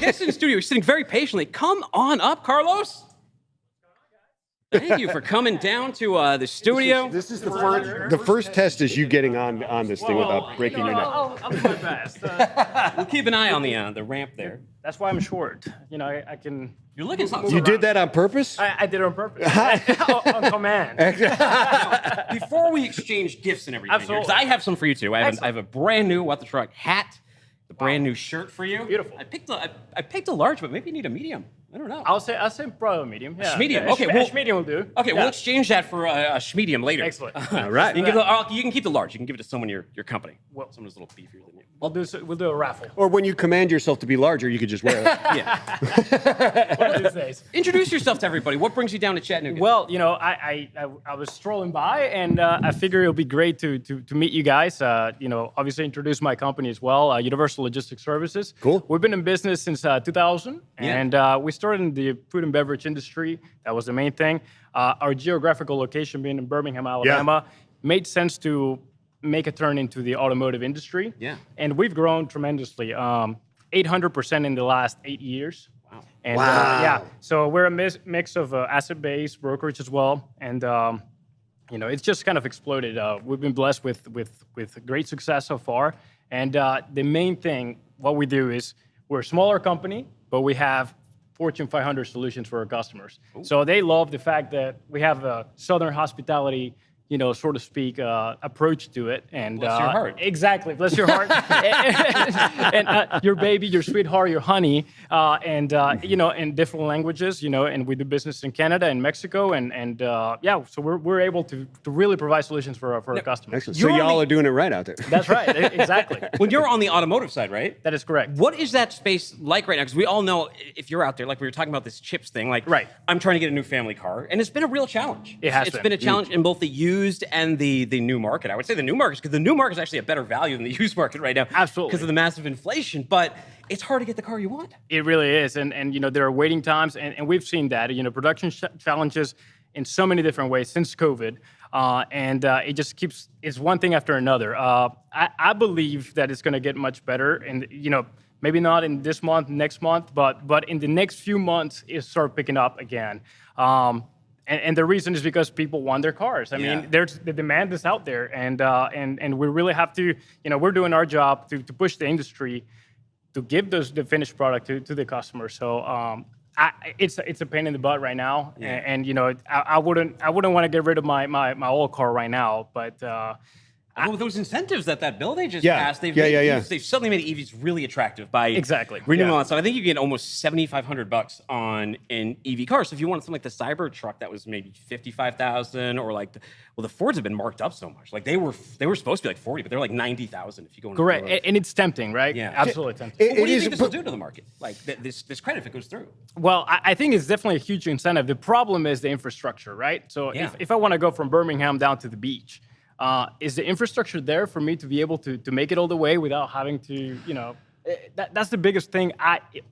guest in the studio is sitting very patiently. Come on up, Carlos. Thank you for coming down to the studio. This is the first test is you getting on this thing without breaking your neck. I'll do my best. We'll keep an eye on the ramp there. That's why I'm short. You know, I can. You're looking something. You did that on purpose? I did it on purpose. on command. Before we exchange gifts and everything, because I have some for you too. I have a brand new What the Truck hat, the brand new shirt for you. Beautiful. I picked a large, but maybe you need a medium. I don't know. I'll say probably a medium. Yeah. Medium. Yeah, Okay, medium will do. Okay, we'll exchange that for a medium later. Excellent. All right. You can keep the large. You can give it to someone your company. Well, someone who's a little beefier than you. We'll do a raffle. Or when you command yourself to be larger, you could just wear it. Yeah. One of these days. Introduce yourself to everybody. What brings you down to Chattanooga? Well, you know, I was strolling by, and I figured it would be great to meet you guys. You know, obviously introduce my company as well, Universal Logistic Services. Cool. We've been in business since 2000, and we started in the food and beverage industry. That was the main thing. Our geographical location being in Birmingham, Alabama, made sense to make a turn into the automotive industry. Yeah. And we've grown tremendously, 800% in the last 8 years. Wow. And, Wow. yeah, so we're a mix of asset-based brokerage as well, and you know, it's just kind of exploded. We've been blessed with great success so far, and the main thing, what we do is we're a smaller company, but we have Fortune 500 solutions for our customers. Ooh. So they love the fact that we have a Southern hospitality, you know, so to speak, approach to it. And bless your heart. Exactly, bless your heart. and your baby, your sweetheart, your honey, and you know, in different languages, you know, and we do business in Canada and Mexico, and yeah, so we're able to really provide solutions for our customers. Excellent. So y'all are doing it right out there. That's right, exactly. When you're on the automotive side, right? That is correct. What is that space like right now? Because we all know if you're out there, like we were talking about this chips thing, like I'm trying to get a new family car, and it's been a real challenge. It has It's been a challenge in both the used and the new market. I would say the new market, because the new market is actually a better value than the used market right now. Absolutely. Because of the massive inflation, but it's hard to get the car you want. It really is, and you know, there are waiting times, and we've seen that, you know, production challenges in so many different ways since COVID, and it just keeps, it's one thing after another. I believe that it's going to get much better, and you know, maybe not in this month, next month, but in the next few months, it start picking up again. And the reason is because people want their cars. I mean, there's the demand is out there, and we really have to, you know, we're doing our job to push the industry to give the finished product to the customer. So it's a pain in the butt right now, and you know, I wouldn't want to get rid of my old car right now, but. Well, those incentives that bill they just Yeah. passed, they've suddenly made EVs really attractive by renewing all that stuff. I think you get almost $7,500 on an EV car. So if you wanted something like the Cybertruck, that was maybe $55,000, or like the Fords have been marked up so much. Like they were supposed to be like 40, but they're like 90,000 if you go into correct, and it's tempting, right? Yeah, Absolutely tempting. What do you think this will do to the market? Like this credit if it goes through? Well, I think it's definitely a huge incentive. The problem is the infrastructure, right? So if I want to go from Birmingham down to the beach, is the infrastructure there for me to be able to make it all the way without having to, you know, that's the biggest thing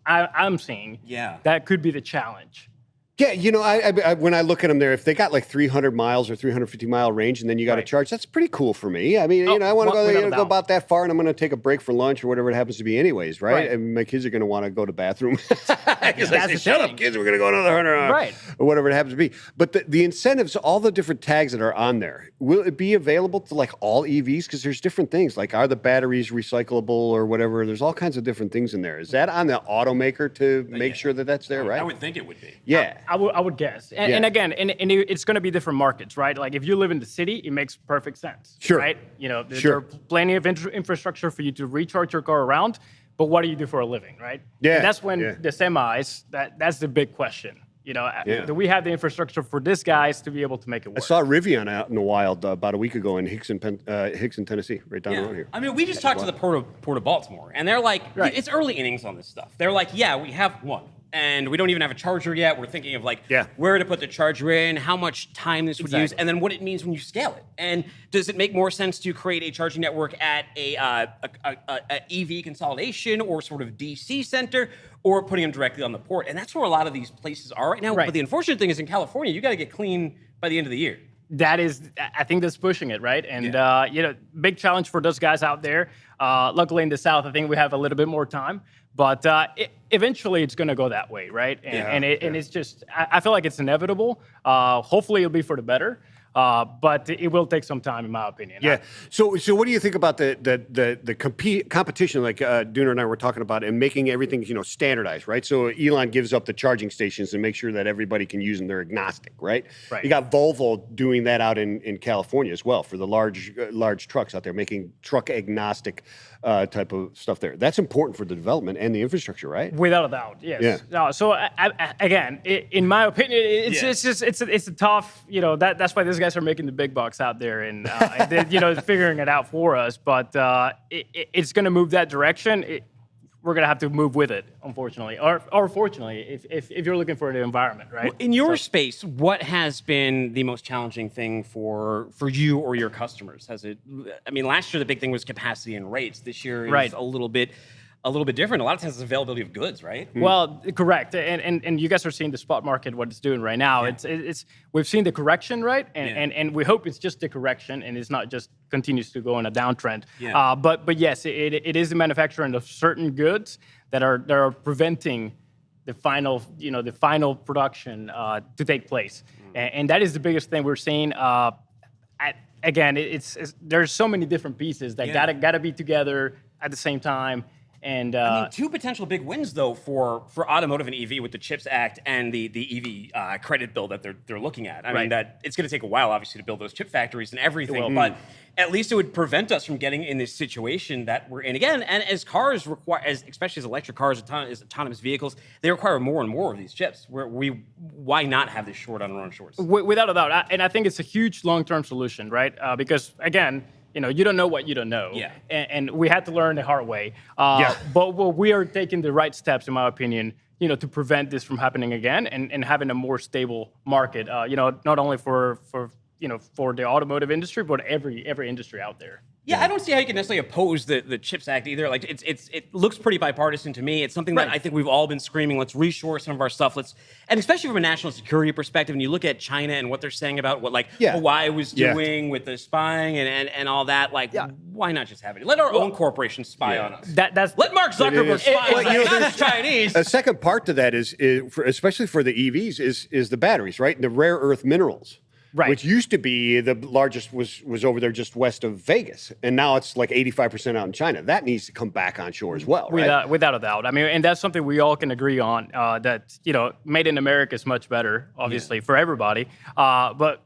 I'm seeing. Yeah. That could be the challenge. Yeah, you know, I when I look at them there, if they got like 300 miles or 350 mile range, and then you got to charge, that's pretty cool for me. I mean, you know, I want to go there, go about that far, and I'm going to take a break for lunch or whatever it happens to be, anyways, right? And my kids are going to want to go to the bathroom. Shut up, kids, we're going to go another 100, or whatever it happens to be. But the incentives, all the different tags that are on there, will it be available to like all EVs? Because there's different things, like are the batteries recyclable or whatever? There's all kinds of different things in there. Is that on the automaker to make sure that that's there, right? I would think it would be. Yeah. I would guess. And again, and it's going to be different markets, right? Like if you live in the city, it makes perfect sense. Sure. Right? You know, there are plenty of infrastructure for you to recharge your car around, but what do you do for a living, right? Yeah. And that's when the semis, that's the big question. You know, do we have the infrastructure for these guys to be able to make it work? I saw Rivian out in the wild about a week ago in Hickson, Tennessee, right down the road here. I mean, we just talked to the Port of Baltimore, and they're like, it's early innings on this stuff. They're like, yeah, we have one. And we don't even have a charger yet. We're thinking of like where to put the charger in, how much time this would use, and then what it means when you scale it. And does it make more sense to create a charging network at a EV consolidation or sort of DC center, or putting them directly on the port? And that's where a lot of these places are right now. But the unfortunate thing is in California, you got to get clean by the end of the year. That is, I think that's pushing it, right? And, you know, big challenge for those guys out there. Luckily in the South, I think we have a little bit more time. But eventually, it's going to go that way, right? And it's just, I feel like it's inevitable. Hopefully, it'll be for the better. But it will take some time, in my opinion. Yeah. So what do you think about the competition, like Dooner and I were talking about, and making everything standardized, right? So Elon gives up the charging stations and makes sure that everybody can use them. They're agnostic, right? Right. You got Volvo doing that out in California as well for the large trucks out there, making truck agnostic type of stuff there. That's important for the development and the infrastructure, right? Without a doubt, yes. Yeah. No, so again, in my opinion, it's a tough. That's why these guys are making the big bucks out there and figuring it out for us. But it's going to move that direction. We're going to have to move with it, unfortunately, or fortunately, if you're looking for the environment, right? Well, in your space, what has been the most challenging thing for you or your customers? Last year the big thing was capacity and rates. This year is a little bit different. A lot of times it's availability of goods, right? Well, correct. And you guys are seeing the spot market, what it's doing right now. Yeah. It's we've seen the correction, right? And we hope it's just the correction and it's not just continues to go in a downtrend. Yeah. But yes, it is the manufacturing of certain goods that are preventing the final production to take place. And that is the biggest thing we're seeing. Again, there's so many different pieces that gotta be together at the same time. And two potential big wins though for automotive and EV with the CHIPS Act and the EV credit bill that they're looking at. I mean that it's going to take a while, obviously, to build those chip factories and everything, but at least it would prevent us from getting in this situation that we're in again. And as cars require, especially as electric cars, as autonomous vehicles, they require more and more of these chips. Why not have this short on our own shores? Without a doubt, and I think it's a huge long-term solution, right? Because again, you don't know what you don't know. Yeah. And we had to learn the hard way. But we are taking the right steps, in my opinion, to prevent this from happening again and having a more stable market, not only for the automotive industry, but every industry out there. Yeah, I don't see how you can necessarily oppose the CHIPS Act either. Like it looks pretty bipartisan to me. It's something that I think we've all been screaming. Let's reshore some of our stuff. And especially from a national security perspective, when you look at China and what they're saying about what Hawaii was doing with the spying and all that, why not just have it? Let our own corporations spy on us. Let Mark Zuckerberg spy on us, not the Chinese. A second part to that is especially for the EVs, is the batteries, right? And the rare earth minerals. Right. Which used to be the largest was over there just west of Vegas. And now it's like 85% out in China. That needs to come back on shore as well, right? Without a doubt. I mean, and that's something we all can agree on, that, made in America is much better, obviously, for everybody. But,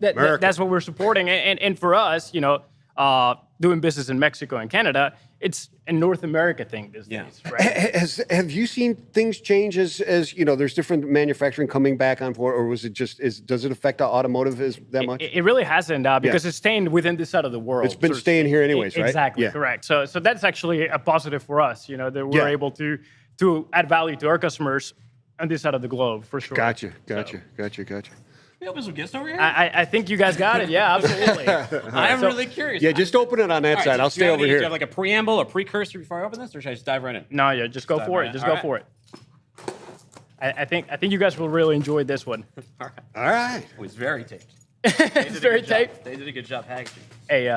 that's what we're supporting. And for us, doing business in Mexico and Canada, it's a North America thing these days, right? Have you seen things change as there's different manufacturing coming back on board, or was it does it affect the automotive that much? It really hasn't, because it's staying within this side of the world. It's been staying here anyways, right? Exactly, correct. So that's actually a positive for us, that we're able to add value to our customers on this side of the globe, for sure. Gotcha. You open some gifts over here? I think you guys got it. Yeah, absolutely. I'm really curious. Yeah, just open it on that side. I'll stay over here. Do you have like a preamble, a precursor before I open this, or should I just dive right in? No, just go for it. Just go for it. I think you guys will really enjoy this one. All right. It was very taped. It's very taped. They did a good job packaging. Hey,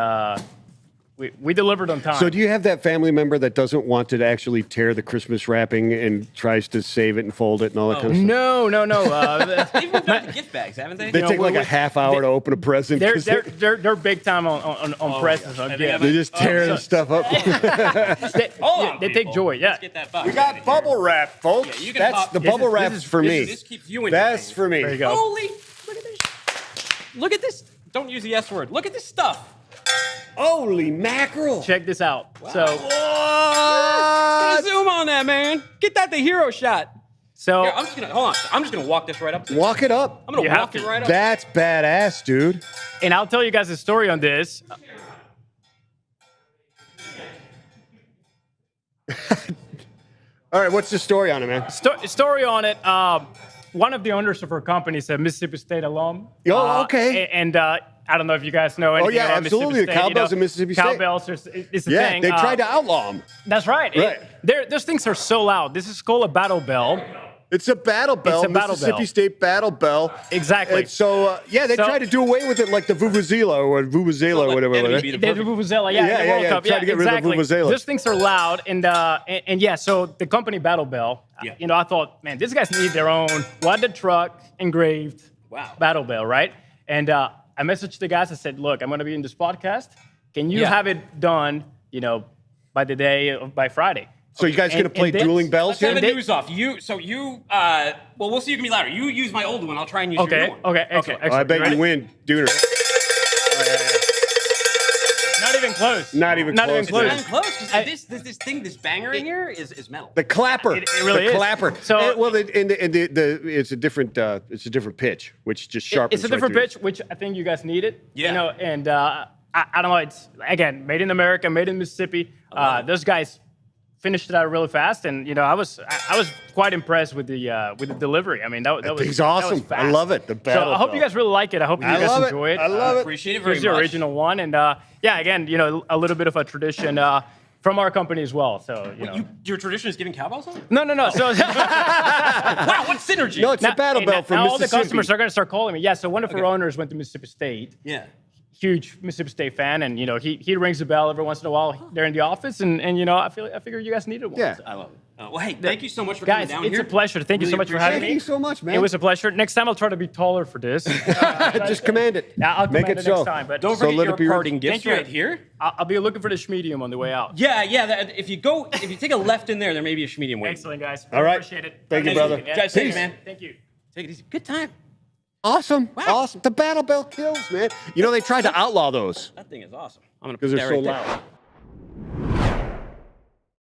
we delivered on time. So do you have that family member that doesn't want to actually tear the Christmas wrapping and tries to save it and fold it and all that kind of stuff? No. They've moved on to gift bags, haven't they? They take like a half hour to open a present. They're big time on presents. They just tear the stuff up. They take joy. Yeah. Let's get that box. We got bubble wrap, folks. The bubble wrap's for me. This keeps you in. That's for me. There you go. Holy! Look at this. Don't use the S word. Look at this stuff. Holy mackerel! Check this out. Wow. So, get a zoom on that, man. Get that the hero shot. So, here, I'm just gonna walk this right up. Walk it up. I'm gonna walk it right up. That's badass, dude. And I'll tell you guys a story on this. All right, what's the story on it, man? Story on it. One of the owners of our company is a Mississippi State alum. Oh, okay. And I don't know if you guys know anything about absolutely. Mississippi State. The cowbells in Mississippi State. Cowbells is a thing. They tried to outlaw them. That's right. Right. Those things are so loud. This is called a battle bell. It's a battle bell. It's a battle Mississippi bell. State battle bell. Exactly. And so, they tried to do away with it like the Vuvuzela or Vuvuzela or whatever. Enemy The Vuvuzela, in the World Cup. Try to get rid of the Vuvuzela. Those things are loud, and so the company Battle Bell, I thought, man, these guys need their own the truck engraved Battle Bell, right? And I messaged the guys. I said, look, I'm going to be in this podcast. Can you have it done, by Friday? So you guys going to play dueling bells here? here? Let's have the news off. Well, we'll see. You can be louder. You use my old one. I'll try and use your new one. Okay, excellent. I bet you win, Dooner. Not even close. Not even close. It's not even close. This banger in here is metal. The clapper. It really is. The clapper. So, it's a different pitch, which just sharpens. It's a different pitch, which I think you guys needed. Yeah. I don't know. It's again made in America, made in Mississippi. Those guys finished it out really fast, and I was quite impressed with the delivery. I mean, that was awesome. That was fast. I love it. The battle. So I hope you guys really like it. I hope you guys enjoy it. I love it. Appreciate it very much. Here's the original one, and again, a little bit of a tradition from our company as well. So your tradition is giving cowbells on? No. So wow, what synergy? No, it's a battle bell from now all Mississippi. the customers are going to start calling me. Yeah. So one of our owners went to Mississippi State. Yeah. Huge Mississippi State fan, and he rings the bell every once in a while there in the office, and I figure you guys needed one. Yeah. So. I love it. Well, hey, thank you so much for coming Guys, down it's here. a pleasure. Thank you so much for having me. Thank you so much, man. It was a pleasure. Next time I'll try to be taller for this. Just command it. Yeah, I'll Make command it it next so. time. But Don't So let forget it be your your- parting gifts Thank you. right here. I'll be looking for the schmedium on the way out. Yeah. If you take a left in there may be a schmedium waiting. Excellent, guys. All right. Appreciate it. Thank you, brother. Guys, thank you, man. Thank you. Take it easy. Good time. Awesome. Wow. Awesome. The battle bell kills, man. They tried to outlaw those That thing is awesome. I'm gonna because put they're that so right there. loud.